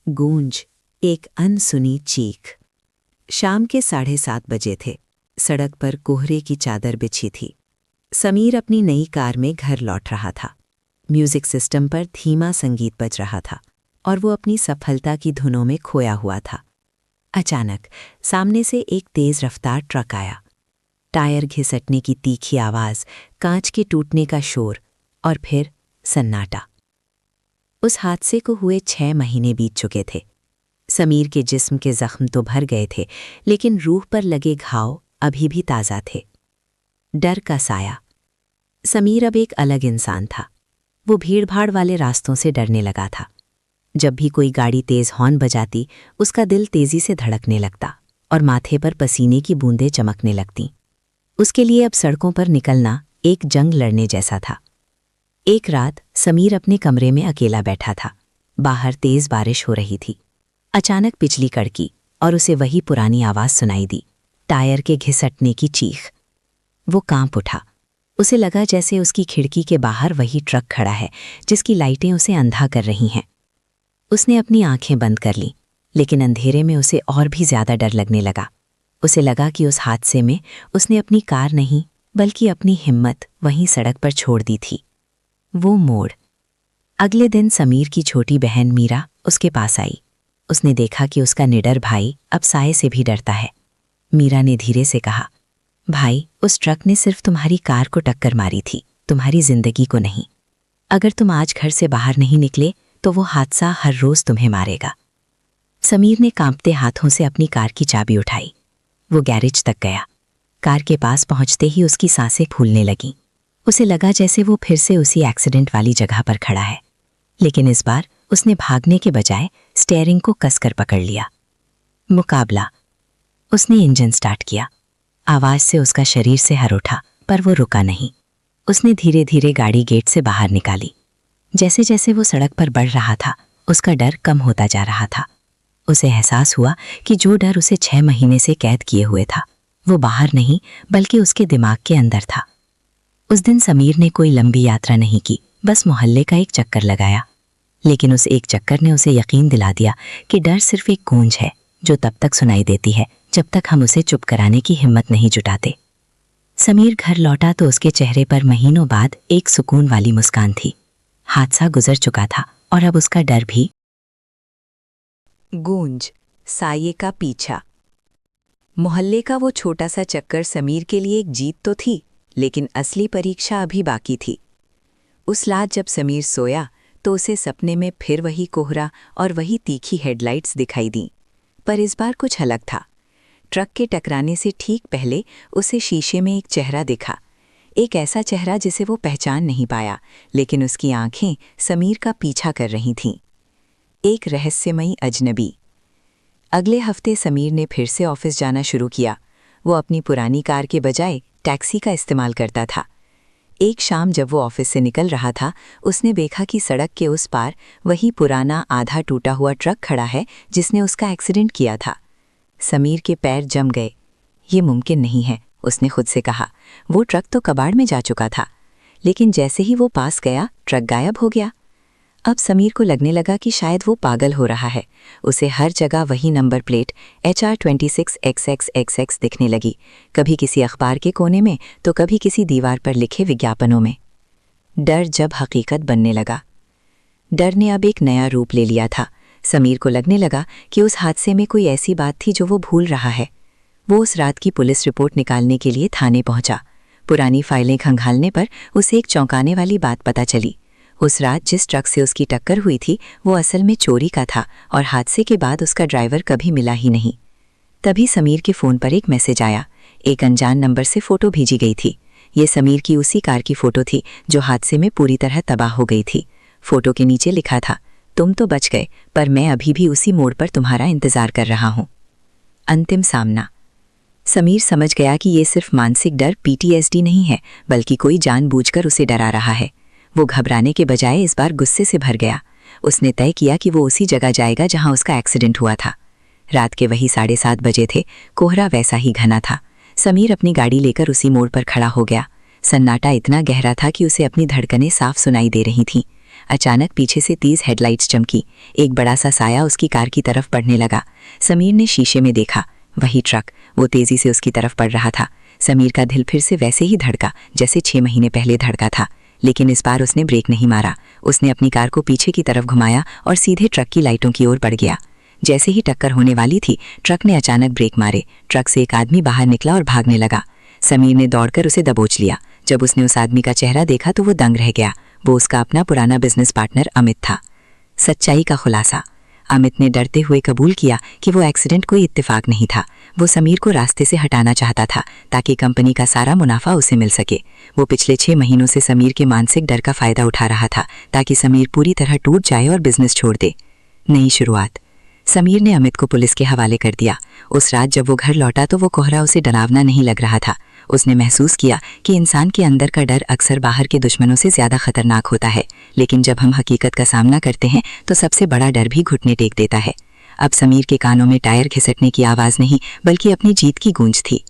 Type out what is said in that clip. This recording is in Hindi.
गूंज, एक अनसुनी चीख। शाम के 7:30 बजे थे। सड़क पर कोहरे की चादर बिछी थी। समीर अपनी नई कार में घर लौट रहा था। म्यूजिक सिस्टम पर धीमा संगीत बज रहा था और वो अपनी सफलता की धुनों में खोया हुआ था। अचानक सामने से एक तेज रफ्तार ट्रक आया। टायर घिसटने की तीखी आवाज, कांच के टूटने का शोर और फिर सन्नाटा। उस हादसे को हुए 6 महीने बीत चुके थे। समीर के जिस्म के जख्म तो भर गए थे, लेकिन रूह पर लगे घाव अभी भी ताज़ा थे। डर का साया। समीर अब एक अलग इंसान था। वो भीड़भाड़ वाले रास्तों से डरने लगा था। जब भी कोई गाड़ी तेज हॉर्न बजाती, उसका दिल तेजी से धड़कने लगता और माथे पर पसीने की बूंदें चमकने लगतीं। उसके लिए अब सड़कों पर निकलना एक जंग लड़ने जैसा था। एक रात समीर अपने कमरे में अकेला बैठा था। बाहर तेज बारिश हो रही थी। अचानक बिजली कड़की और उसे वही पुरानी आवाज सुनाई दी, टायर के घिसटने की चीख। वो कांप उठा। उसे लगा जैसे उसकी खिड़की के बाहर वही ट्रक खड़ा है जिसकी लाइटें उसे अंधा कर रही हैं। उसने अपनी आंखें बंद कर लीं, लेकिन अंधेरे में उसे और भी ज्यादा डर लगने लगा। उसे लगा कि उस हादसे में उसने अपनी कार नहीं बल्कि अपनी हिम्मत वहीं सड़क पर छोड़ दी थी। वो मोड़। अगले दिन समीर की छोटी बहन मीरा उसके पास आई। उसने देखा कि उसका निडर भाई अब साये से भी डरता है। मीरा ने धीरे से कहा, भाई, उस ट्रक ने सिर्फ तुम्हारी कार को टक्कर मारी थी, तुम्हारी जिंदगी को नहीं। अगर तुम आज घर से बाहर नहीं निकले तो वो हादसा हर रोज तुम्हें मारेगा। समीर ने कांपते हाथों से अपनी कार की चाबी उठाई। वो गैरेज तक गया। कार के पास पहुंचते ही उसकी सांसें फूलने लगीं। उसे लगा जैसे वो फिर से उसी एक्सीडेंट वाली जगह पर खड़ा है, लेकिन इस बार उसने भागने के बजाय स्टीयरिंग को कसकर पकड़ लिया। मुकाबला। उसने इंजन स्टार्ट किया। आवाज से उसका शरीर से हर उठा, पर वो रुका नहीं। उसने धीरे धीरे गाड़ी गेट से बाहर निकाली। जैसे जैसे वो सड़क पर बढ़ रहा था, उसका डर कम होता जा रहा था। उसे एहसास हुआ कि जो डर उसे 6 महीने से कैद किए हुए था, वो बाहर नहीं बल्कि उसके दिमाग के अंदर था। उस दिन समीर ने कोई लंबी यात्रा नहीं की, बस मोहल्ले का एक चक्कर लगाया। लेकिन उस एक चक्कर ने उसे यकीन दिला दिया कि डर सिर्फ एक गूंज है जो तब तक सुनाई देती है जब तक हम उसे चुप कराने की हिम्मत नहीं जुटाते। समीर घर लौटा तो उसके चेहरे पर महीनों बाद एक सुकून वाली मुस्कान थी। हादसा गुजर चुका था और अब उसका डर भी। गूंज, साये का पीछा। मोहल्ले का वो छोटा सा चक्कर समीर के लिए एक जीत तो थी, लेकिन असली परीक्षा अभी बाकी थी। उस रात जब समीर सोया तो उसे सपने में फिर वही कोहरा और वही तीखी हेडलाइट्स दिखाई दीं, पर इस बार कुछ अलग था। ट्रक के टकराने से ठीक पहले उसे शीशे में एक चेहरा दिखा, एक ऐसा चेहरा जिसे वो पहचान नहीं पाया, लेकिन उसकी आंखें समीर का पीछा कर रही थीं। एक रहस्यमयी अजनबी। अगले हफ्ते समीर ने फिर से ऑफिस जाना शुरू किया। वो अपनी पुरानी कार के बजाय टैक्सी का इस्तेमाल करता था। एक शाम जब वो ऑफिस से निकल रहा था, उसने देखा कि सड़क के उस पार वही पुराना आधा टूटा हुआ ट्रक खड़ा है जिसने उसका एक्सीडेंट किया था। समीर के पैर जम गए। ये मुमकिन नहीं है, उसने खुद से कहा। वो ट्रक तो कबाड़ में जा चुका था। लेकिन जैसे ही वो पास गया, ट्रक गायब हो गया। अब समीर को लगने लगा कि शायद वो पागल हो रहा है। उसे हर जगह वही नंबर प्लेट HR26XX XX दिखने लगी, कभी किसी अखबार के कोने में तो कभी किसी दीवार पर लिखे विज्ञापनों में। डर जब हकीकत बनने लगा। डर ने अब एक नया रूप ले लिया था। समीर को लगने लगा कि उस हादसे में कोई ऐसी बात थी जो वो भूल रहा है। वो उस रात की पुलिस रिपोर्ट निकालने के लिए थाने पहुंचा। पुरानी फाइलें खंगालने पर उसे एक चौंकाने वाली बात पता चली। उस रात जिस ट्रक से उसकी टक्कर हुई थी, वो असल में चोरी का था और हादसे के बाद उसका ड्राइवर कभी मिला ही नहीं। तभी समीर के फ़ोन पर एक मैसेज आया। एक अनजान नंबर से फ़ोटो भेजी गई थी। ये समीर की उसी कार की फ़ोटो थी जो हादसे में पूरी तरह तबाह हो गई थी। फ़ोटो के नीचे लिखा था, तुम तो बच गए, पर मैं अभी भी उसी मोड़ पर तुम्हारा इंतज़ार कर रहा हूँ। अंतिम सामना। समीर समझ गया कि ये सिर्फ मानसिक डर PTSD नहीं है, बल्कि कोई जानबूझकर उसे डरा रहा है। वो घबराने के बजाय इस बार गुस्से से भर गया। उसने तय किया कि वो उसी जगह जाएगा जहां उसका एक्सीडेंट हुआ था। रात के वही 7:30 बजे थे। कोहरा वैसा ही घना था। समीर अपनी गाड़ी लेकर उसी मोड़ पर खड़ा हो गया। सन्नाटा इतना गहरा था कि उसे अपनी धड़कनें साफ सुनाई दे रही थीं। अचानक पीछे से तेज हेडलाइट्स चमकी। एक बड़ा सा साया उसकी कार की तरफ बढ़ने लगा। समीर ने शीशे में देखा, वही ट्रक, वो तेजी से उसकी तरफ बढ़ रहा था। समीर का दिल फिर से वैसे ही धड़का जैसे 6 महीने पहले धड़का था, लेकिन इस बार उसने ब्रेक नहीं मारा। उसने अपनी कार को पीछे की तरफ घुमाया और सीधे ट्रक की लाइटों की ओर बढ़ गया। जैसे ही टक्कर होने वाली थी, ट्रक ने अचानक ब्रेक मारे। ट्रक से एक आदमी बाहर निकला और भागने लगा। समीर ने दौड़कर उसे दबोच लिया। जब उसने उस आदमी का चेहरा देखा तो वो दंग रह गया। वो उसका अपना पुराना बिजनेस पार्टनर अमित था। सच्चाई का खुलासा। अमित ने डरते हुए कबूल किया कि वो एक्सीडेंट कोई इत्तेफाक नहीं था। वो समीर को रास्ते से हटाना चाहता था ताकि कंपनी का सारा मुनाफा उसे मिल सके। वो पिछले 6 महीनों से समीर के मानसिक डर का फायदा उठा रहा था ताकि समीर पूरी तरह टूट जाए और बिजनेस छोड़ दे। नई शुरुआत। समीर ने अमित को पुलिस के हवाले कर दिया। उस रात जब वो घर लौटा तो वो कोहरा उसे डरावना नहीं लग रहा था। उसने महसूस किया कि इंसान के अंदर का डर अक्सर बाहर के दुश्मनों से ज़्यादा खतरनाक होता है, लेकिन जब हम हकीकत का सामना करते हैं तो सबसे बड़ा डर भी घुटने टेक देता है। अब समीर के कानों में टायर घिसटने की आवाज़ नहीं बल्कि अपनी जीत की गूंज थी।